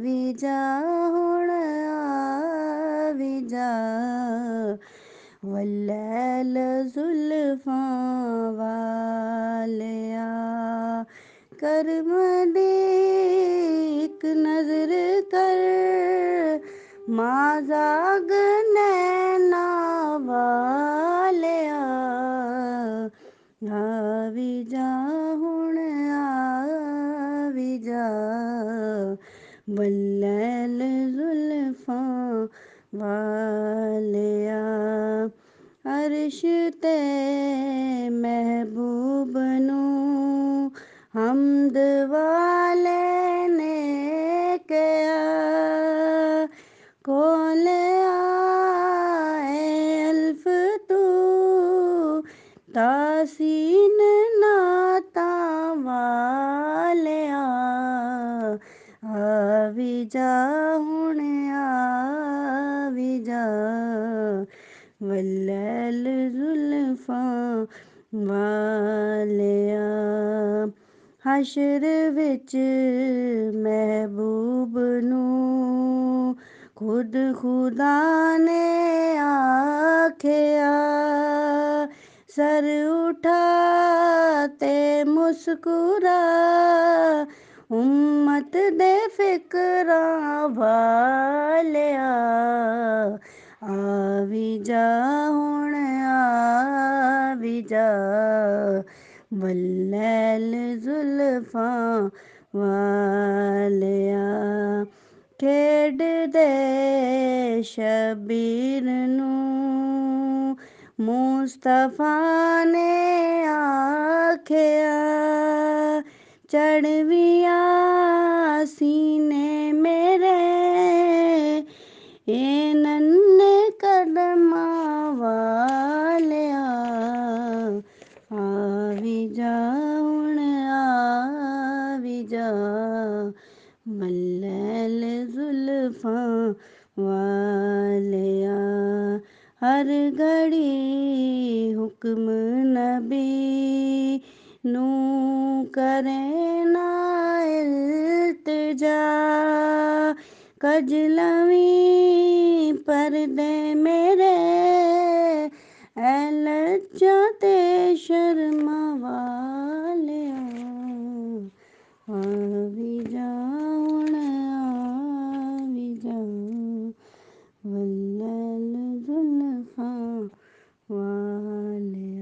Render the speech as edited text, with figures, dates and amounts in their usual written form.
ਵੀ ਜਾ ਹੁਣ ਆ ਵੀ ਜਾ ਵਲੈਲ ਜ਼ੁਲਫਾਂ ਵਾਲਿਆ ਕਰਮ ਦੀ ਇੱਕ ਨਜ਼ਰ ਕਰ ਮਾਜ਼ਾਗ ਨੈਣਾ ਵਾਲਿਆ ਆ ਵੀ ਜਾ ਹੁਣ ਆ ਵੀ ਜਾ ਵਲੈਲ ਜ਼ੁਲਫਾਂ ਵਾਲਿਆ ਅਰਸ਼ ਤੇ ਮਹਿਬੂਬ ਨੂੰ ਹਮਦ ਵਾਲੇ ਨੇ ਕਿਹਾ ਕੋਲ ਆਏ ਅਲਫ ਤੂੰ ਤਾਸੀਨ ਨਾਤਾਂ ਵਾਲਿਆ ਆ ਵੀ ਜਾ ਹੁਣ ਆ ਵੀ ਜਾ ਵਲੈਲ ਜ਼ੁਲਫਾਂ ਵਾਲਿਆ ਹਸ਼ਰ ਵਿੱਚ ਮਹਿਬੂਬ ਨੂੰ ਖੁਦ ਖੁਦਾ ਨੇ ਆਖਿਆ ਸਰ ਉਠਾ ਤੇ ਮੁਸਕਰਾ ਉਮਤ ਦੇ ਫਿਕਰਾਂ ਵਾਲਿਆ ਆ ਵੀ ਜਾ ਹੁਣ ਆ ਵੀ ਜਾ ਵਲੈਲ ਜ਼ੁਲਫਾਂ ਵਾਲਿਆ ਖੇਡਦੇ ਸ਼ਬੀਰ ਨੂੰ ਮੁਸਤਫਾ ਨੇ ਆਖਿਆ ਚੜ੍ਹਵੀਆਂ ਸੀਨੇ ਮੇਰੇ ਇਹ ਨੰਨੇ ਕਦਮਾਂ ਵਾਲਿਆ ਆ ਵੀ ਜਾ ਹੁਣ ਆ ਵੀ ਜਾ ਵਲੈਲ ਜ਼ੁਲਫਾਂ ਵਾਲਿਆ ਹਰ ਘੜੀ ਹੁਕਮ ਨਬੀ ਨੂੰ ਕਰੇ ਨਾ ਇਲਤਜਾ ਕਜਲਵੀਂ ਪਰਦੇ ਮੇਰੇ ਐ ਲੱਜਾਂ ਤੇ ਸ਼ਰਮਾਂ ਵਾਲਿਆ ਆ ਵੀ ਜਾ ਹੁਣ ਆ ਵੀ ਜਾ ਵਲੈਲ ਜ਼ੁਲਫਾਂ ਵਾਲਿਆ